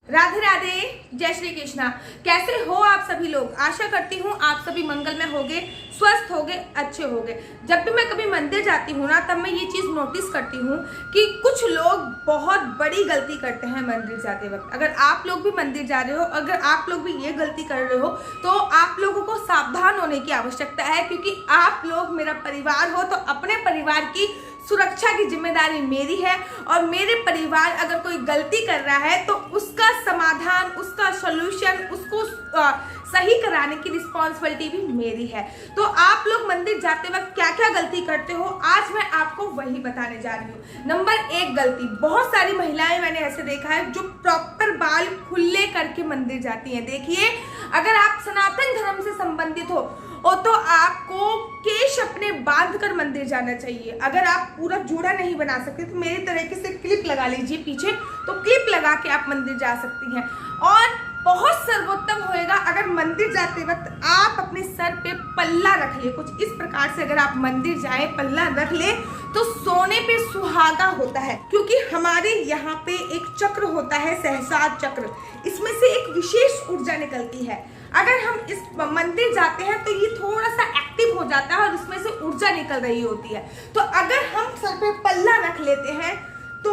राधे राधे, जय श्री कृष्णा। कैसे हो आप सभी लोग? आशा करती हूँ आप सभी मंगल में होगे, स्वस्थ होगे, अच्छे होगे। जब भी मैं कभी मंदिर जाती हूँ ना, तब मैं ये चीज़ नोटिस करती हूँ कि कुछ लोग बहुत बड़ी गलती करते हैं मंदिर जाते वक्त। अगर आप लोग भी मंदिर जा रहे हो, अगर आप लोग भी ये गलती कर रहे हो, तो आप लोगों को सावधान होने की आवश्यकता है, क्योंकि आप लोग मेरा परिवार हो। तो अपने परिवार की सुरक्षा की जिम्मेदारी मेरी है, और मेरे परिवार अगर कोई गलती कर रहा है तो उसका समाधान, उसका सॉल्यूशन, उसको सही कराने की रिस्पॉन्सिबिलिटी भी मेरी है। तो आप लोग मंदिर जाते वक्त क्या क्या गलती करते हो, आज मैं आपको वही बताने जा रही हूँ। नंबर 1 गलती, बहुत सारी महिलाएं मैंने ऐसे देखा है जो प्रॉपर बाल खुले करके मंदिर जाती हैं। देखिए, अगर आप सनातन धर्म से संबंधित हो तो आपको केश अपने बांध कर मंदिर जाना चाहिए। अगर आप पूरा जूड़ा नहीं बना सकते तो मेरे तरीके से क्लिप लगा लीजिए पीछे, तो क्लिप लगा के आप मंदिर जा सकती हैं। और बहुत सर्वोत्तम होएगा अगर मंदिर जाते वक्त आप अपने सर पे पल्ला रख ले। कुछ इस प्रकार से अगर आप मंदिर जाए, पल्ला रख ले, तो सोने पे सुहागा होता है, क्योंकि हमारे यहाँ पे एक चक्र होता है, सहस्रार चक्र। इसमें से एक विशेष ऊर्जा निकलती है। अगर हम इस मंदिर जाते हैं तो ये थोड़ा सा एक्टिव हो जाता है और उसमें से ऊर्जा निकल रही होती है। तो अगर हम सर पे पल्ला रख लेते हैं तो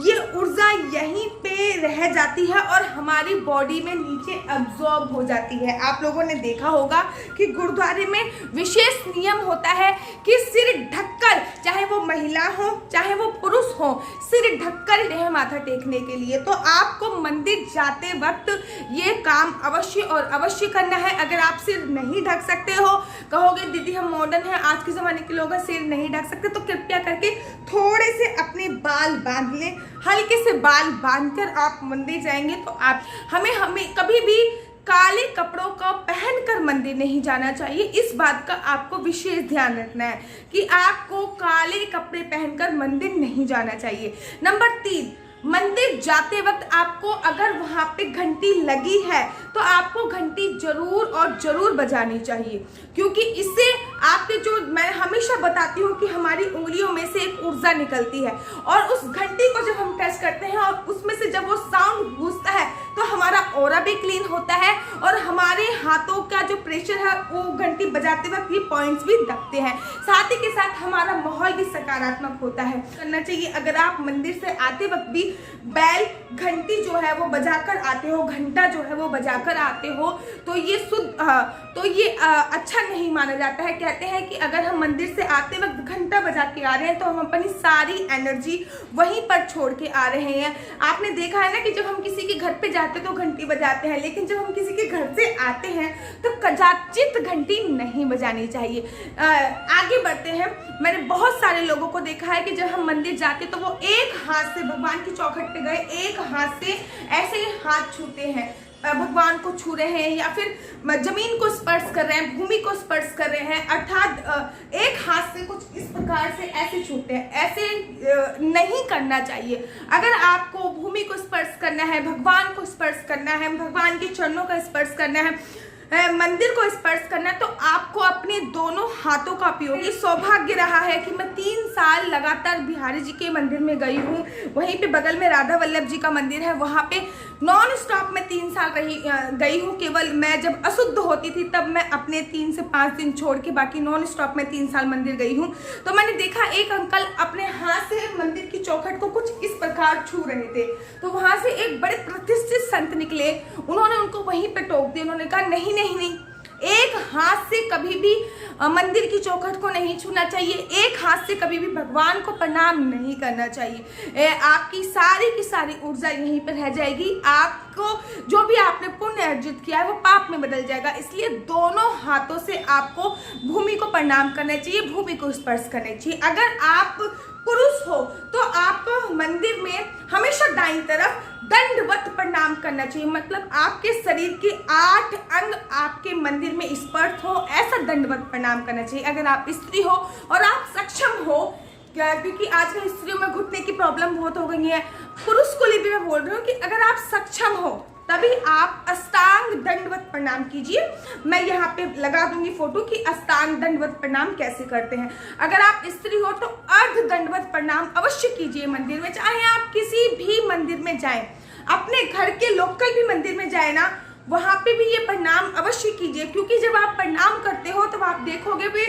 ये ऊर्जा यहीं पे रह जाती है और हमारी बॉडी में नीचे अब्जॉर्ब हो जाती है। आप लोगों ने देखा होगा कि गुरुद्वारे में विशेष नियम होता है कि सिर ढककर, चाहे वो महिला हो चाहे वो पुरुष हो, सिर ढककर रहे माथा टेकने के लिए। तो आपको मंदिर जाते वक्त ये काम अवश्य और अवश्य करना है। अगर आप सिर नहीं ढक सकते हो, कहोगे दीदी हम मॉडर्न हैं, आज के ज़माने के लोग सिर नहीं ढक सकते, तो कृपया करके थोड़े से अपने बाल बांध ले। हल्के से बाल बांधकर आप मंदिर जाएंगे तो आप हमें कभी भी काले कपड़ों का पहनकर मंदिर नहीं जाना चाहिए। इस बात का आपको विशेष ध्यान रखना है कि आपको काले कपड़े पहनकर मंदिर नहीं जाना चाहिए। नंबर 3, मंदिर जाते वक्त आपको अगर वहां पे घंटी लगी है तो आपको घंटी जरूर और जरूर बजानी चाहिए, क्योंकि इससे आपके जो, मैं हमेशा बताती हूँ कि हमारी उंगलियों में से एक ऊर्जा निकलती है, और उस घंटी को जब हम टच करते हैं और उसमें से जब वो साउंड गूंजता है तो हमारा ऑरा भी क्लीन होता है और हमारे हाथों का जो प्रेशर है वो घंटी बजाते वक्त ये पॉइंट्स भी दबते हैं। साथ ही के साथ हमारा माहौल भी सकारात्मक होता है। करना चाहिए। अगर आप मंदिर से आते वक्त भी बैल घंटी जो है वो बजाकर आते हो, घंटा जो है वो बजाकर आते हो, तो ये अच्छा नहीं माना जाता है। कहते हैं कि अगर हम मंदिर से आते वक्त घंटा बजा के आ रहे हैं तो हम अपनी सारी एनर्जी वहीं पर छोड़ के आ रहे हैं। आपने देखा है ना कि जब हम किसी के घर पे जाते तो घंटी बजाते हैं, लेकिन जब हम किसी के घर से आते हैं तो कदाचित घंटी नहीं बजानी चाहिए। आगे बढ़ते हैं। मैंने बहुत सारे लोगों को देखा है कि जब हम मंदिर जाते तो वो एक हाथ से भगवान की चौखट पे गए, एक हाथ से ऐसे हाथ छूते हैं, भगवान को छू रहे हैं या फिर जमीन को स्पर्श कर रहे हैं, भूमि को स्पर्श कर रहे हैं, अर्थात एक हाथ से कुछ इस प्रकार से ऐसे छूते हैं। ऐसे नहीं करना चाहिए। अगर आपको भूमि को स्पर्श करना है, भगवान को स्पर्श करना है, भगवान के चरणों का स्पर्श करना है, मंदिर को स्पर्श करना है, तो आपको अपने दोनों हाथों का उपयोग। ये सौभाग्य रहा है कि मैं 3 साल लगातार बिहारी जी के मंदिर में गई हूँ। वहीं पे बगल में राधा वल्लभ जी का मंदिर है, वहाँ पे नॉन स्टॉप में 3 साल गई हूँ। केवल मैं जब अशुद्ध होती थी तब मैं अपने 3 से 5 दिन छोड़ के बाकी नॉन स्टॉप में 3 साल मंदिर गई हूँ। तो मैंने देखा एक अंकल अपने हाथ से मंदिर की चौखट को कुछ इस प्रकार छू रहे थे, तो वहां से एक बड़े प्रतिष्ठित संत निकले। उन्होंने उनको वहीं पे टोक दिया। उन्होंने कहा नहीं, एक हाथ से कभी भी मंदिर की चौखट को नहीं छूना चाहिए, एक हाथ से कभी भी भगवान को प्रणाम नहीं करना चाहिए। आपकी सारी की सारी ऊर्जा यहीं पर रह जाएगी। आपको जो भी आपने पुण्य अर्जित किया है वो पाप में बदल जाएगा। इसलिए दोनों हाथों से आपको भूमि को प्रणाम करना चाहिए, भूमि को स्पर्श करना चाहिए। अगर आप पुरुष हो तो आपको मंदिर में हमेशा दाईं तरफ दंडवत प्रणाम करना चाहिए, मतलब आपके शरीर के 8 अंग आपके मंदिर में स्पर्श हो, ऐसा दंडवत प्रणाम करना चाहिए। अगर आप स्त्री हो और आप सक्षम हो, क्योंकि आजकल स्त्रियों में घुटने की प्रॉब्लम बहुत हो गई है, पुरुष को लिए भी मैं बोल रही हूँ कि अगर आप सक्षम हो तभी आप अष्टांग दंडवत प्रणाम कीजिए। मैं यहाँ पे लगा दूंगी फोटो कि अष्टांग दंडवत प्रणाम कैसे करते हैं। अगर आप स्त्री हो तो अर्ध दंडवत प्रणाम अवश्य कीजिए मंदिर में। चाहे आप किसी भी मंदिर में जाएं, अपने घर के लोकल भी मंदिर में जाए ना, वहां पे भी ये प्रणाम अवश्य कीजिए, क्योंकि जब आप प्रणाम करते हो तो आप देखोगे भी,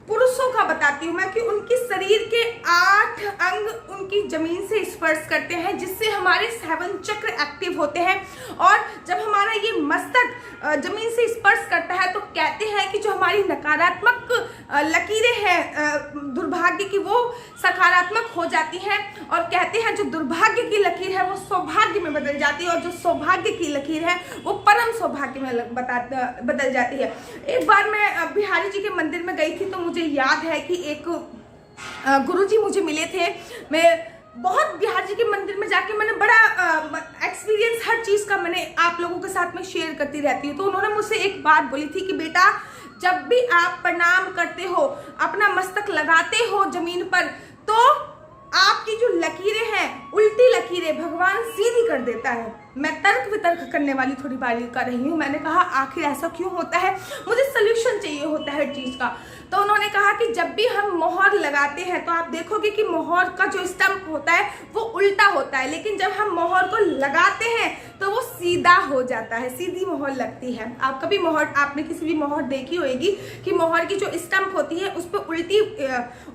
पुरुषों का बताती हूँ मैं, कि उनकी शरीर के 8 अंग उनकी जमीन से स्पर्श करते हैं, जिससे हमारे 7 चक्र एक्टिव होते हैं। और जब हमारा ये मस्तक जमीन से स्पर्श करता है तो कहते हैं कि जो हमारी नकारात्मक लकीरें हैं दुर्भाग्य की, वो सकारात्मक हो जाती हैं। और कहते हैं जो दुर्भाग्य की लकीर है वो सौभाग्य में बदल जाती है, और जो सौभाग्य की लकीर है वो परम सौभाग्य में बदल जाती है। एक बार मैं बिहारी जी के मंदिर में गई थी, तो मुझे याद है कि एक गुरुजी मुझे मिले थे। मैं बहुत बिहार जी के मंदिर में जाके मैंने बड़ा एक्सपीरियंस, हर चीज़ का मैंने आप लोगों के साथ में शेयर करती रहती हूँ। तो उन्होंने मुझसे एक बात बोली थी कि बेटा, जब भी आप प्रणाम करते हो, अपना मस्तक लगाते हो जमीन पर, तो आपकी जो लकीरें हैं, उल्टी लकीरें भगवान सीधी कर देता है। मैं तर्क वितर्क करने वाली थोड़ी बारी कर रही हूँ। मैंने कहा आखिर ऐसा क्यों होता है, मुझे सोल्यूशन चाहिए होता है हर चीज़ का। तो उन्होंने कहा कि जब भी हम मोहर लगाते हैं तो आप देखोगे कि मोहर का जो स्टंप होता है वो उल्टा होता है, लेकिन जब हम मोहर को लगाते हैं तो वो सीधा हो जाता है, सीधी मोहर लगती है। आप कभी मोहर, आपने किसी भी मोहर देखी होगी कि मोहर की जो स्टंप होती है उस पर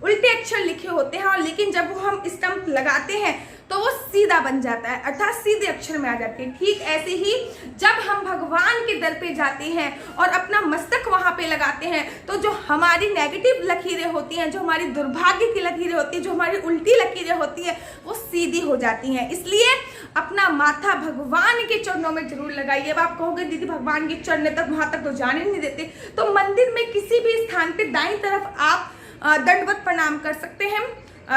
उल्टे अक्षर लिखे होते हैं, और लेकिन जब वो हम स्टंप लगाते हैं तो वो सीधा बन जाता है, अर्थात सीधे अक्षर में आ जाते हैं। ठीक ऐसे ही जब हम भगवान के दर पे जाते हैं और अपना मस्तक वहां पे लगाते हैं, तो जो हमारी नेगेटिव लकीरें होती हैं, जो हमारी दुर्भाग्य की लकीरें होती हैं, जो हमारी उल्टी लकीरें होती हैं, वो सीधी हो जाती हैं। इसलिए अपना माथा भगवान के चरणों में जरूर लगाइए। अब आप कहोगे दीदी भगवान के चरण तक, वहां तक तो जाने नहीं देते, तो मंदिर में किसी भी स्थान पे दाईं तरफ आप दंडवत प्रणाम कर सकते हैं।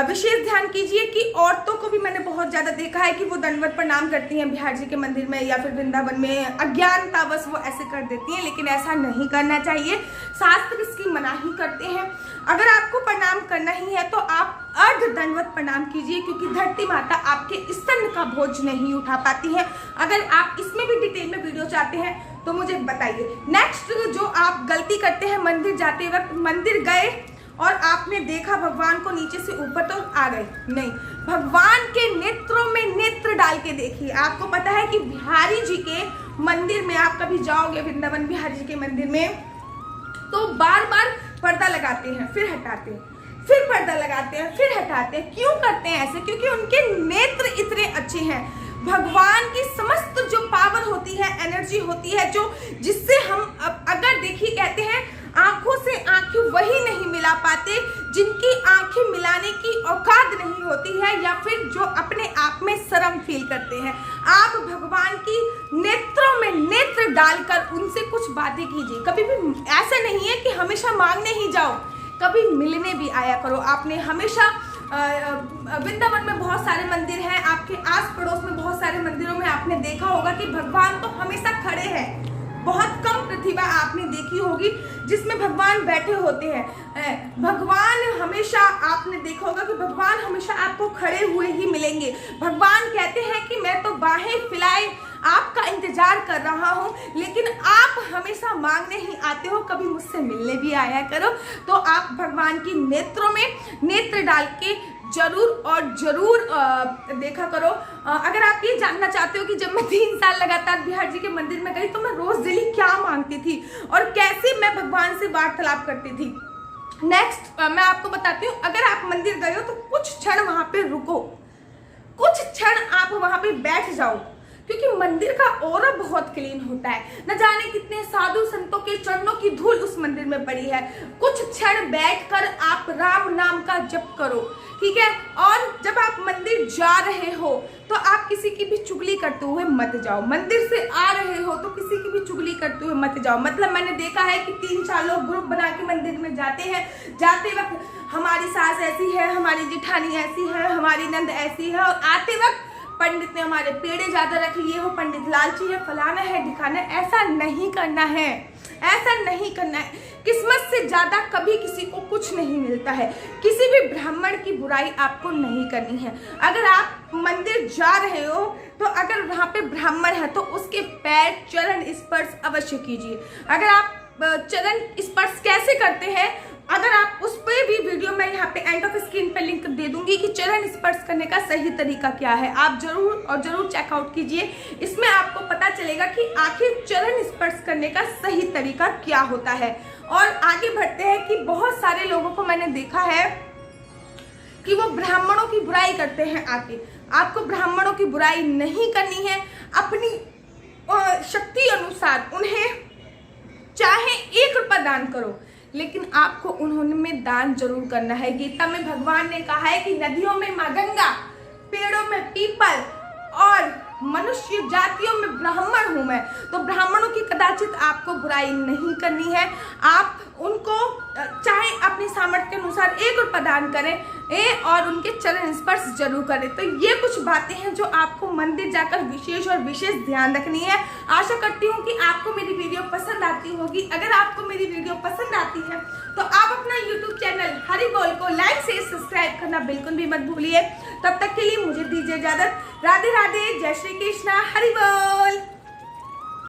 विशेष ध्यान कीजिए कि औरतों को भी मैंने बहुत ज्यादा देखा है कि वो दंडवत प्रणाम करती हैं बिहार जी के मंदिर में या फिर वृंदावन में, अज्ञानतावश वो ऐसे कर देती हैं, लेकिन ऐसा नहीं करना चाहिए। शास्त्र इसकी मनाही करते हैं। अगर आपको प्रणाम करना ही है तो आप अर्ध दंडवत प्रणाम कीजिए, क्योंकि धरती माता आपके स्तन का बोझ नहीं उठा पाती है। अगर आप इसमें भी डिटेल में वीडियो चाहते हैं तो मुझे बताइए। नेक्स्ट जो आप गलती करते हैं, मंदिर जाते वक्त, मंदिर गए और आपने देखा भगवान को नीचे से ऊपर तो आ गए, नहीं, भगवान के नेत्रों में नेत्र डाल के देखिए। आपको पता है कि बिहारी जी के मंदिर में आप कभी जाओगे, वृंदावन बिहारी जी के मंदिर में, तो बार बार पर्दा लगाते हैं, फिर हटाते हैं, फिर पर्दा लगाते हैं, फिर हटाते हैं। क्यों करते हैं ऐसे? क्योंकि उनके नेत्र इतने अच्छे हैं। भगवान की समस्त जो पावर होती है, एनर्जी होती है, जो जिससे हम अगर देखिए, कहते हैं आंखों से आंखें वही नहीं मिला पाते जिनकी आंखें मिलाने की औकात नहीं होती है, या फिर जो अपने आप में शर्म फील करते हैं। आप भगवान की नेत्रों में नेत्र डालकर उनसे कुछ बातें कीजिए। कभी भी ऐसा नहीं है कि हमेशा मांगने ही जाओ, कभी मिलने भी आया करो। आपने हमेशा वृंदावन में बहुत सारे मंदिर हैं, आपके आस पड़ोस में बहुत सारे मंदिरों में आपने देखा होगा कि भगवान तो हमेशा खड़े हैं। बहुत कम प्रतिभा आपने देखी होगी जिसमें भगवान बैठे होते हैं। भगवान हमेशा, आपने देखा होगा कि भगवान हमेशा आपको खड़े हुए ही मिलेंगे। भगवान कहते हैं कि मैं तो बाहें फैलाए आपका इंतजार कर रहा हूँ, लेकिन आप हमेशा मांगने ही आते हो, कभी मुझसे मिलने भी आया करो। तो आप भगवान की नेत्रों में नेत्र डाल के जरूर और जरूर देखा करो। अगर आप ये जानना चाहते हो कि जब मैं 3 साल लगातार बिहार जी के मंदिर में गई तो मैं रोज डेली क्या मांगती थी और कैसे मैं भगवान से वार्तालाप करती थी, नेक्स्ट मैं आपको बताती हूँ। अगर आप मंदिर गए हो तो कुछ क्षण वहां पे रुको, कुछ क्षण आप वहां पे बैठ जाओ, क्योंकि मंदिर का ऑरा बहुत क्लीन होता है। न जाने कितने साधु संतों के चरणों की धूल उस मंदिर में पड़ी है। कुछ क्षण बैठकर आप राम नाम का जप करो, ठीक है। और जब आप मंदिर जा रहे हो तो आप किसी की भी चुगली करते हुए मत जाओ। मंदिर से आ रहे हो तो किसी की भी चुगली करते हुए मत जाओ। मतलब मैंने देखा है कि 3-4 लोग ग्रुप बना के मंदिर में जाते हैं, जाते वक्त हमारी सास ऐसी है, हमारी जिठानी ऐसी है, हमारी नंद ऐसी है, और आते वक्त पंडित ने हमारे पेड़े ज्यादा रख लिए हो, पंडित लालची है, फलाना है, दिखाना है। ऐसा नहीं करना है, ऐसा नहीं करना है। किस्मत से ज्यादा कभी किसी को कुछ नहीं मिलता है। किसी भी ब्राह्मण की बुराई आपको नहीं करनी है। अगर आप मंदिर जा रहे हो तो अगर वहां पे ब्राह्मण है तो उसके पैर चरण स्पर्श अवश्य कीजिए। अगर आप चरण स्पर्श कैसे करते हैं, अगर आप उस पर भी वीडियो मैं यहाँ पे एंड ऑफ स्क्रीन पे लिंक दे दूंगी कि चरण स्पर्श करने का सही तरीका क्या है, आप जरूर और जरूर चेकआउट कीजिए। इसमें आपको पता चलेगा कि आखिर चरण स्पर्श करने का सही तरीका क्या होता है। और आगे बढ़ते हैं कि बहुत सारे लोगों को मैंने देखा है कि वो ब्राह्मणों की बुराई करते हैं। आपको ब्राह्मणों की बुराई नहीं करनी है। अपनी शक्ति अनुसार उन्हें चाहे 1 रुपया दान करो, लेकिन आपको उन्होंने दान जरूर करना है। गीता में भगवान ने कहा है कि नदियों में माँ गंगा, पेड़ों में पीपल और मनुष्य जातियों में ब्राह्मण हूं मैं। तो ब्राह्मणों की कदाचित आपको बुराई नहीं करनी है। आप उनको चाहे अपनी सामर्थ्य के अनुसार 1 रुपया दान करें और उनके चरण स्पर्श जरूर करें। तो ये कुछ बातें हैं जो आपको मंदिर जाकर विशेष और विशेष ध्यान रखनी है। आशा करती हूँ कि आपको मेरी वीडियो पसंद आती होगी। अगर आपको मेरी वीडियो पसंद आती है तो आप अपना YouTube चैनल हरि बोल को लाइक से सब्सक्राइब करना बिल्कुल भी मत भूलिए। तब तक के लिए मुझे दीजिए इजाजत। राधे राधे, जय श्री कृष्णा, हरि बोल।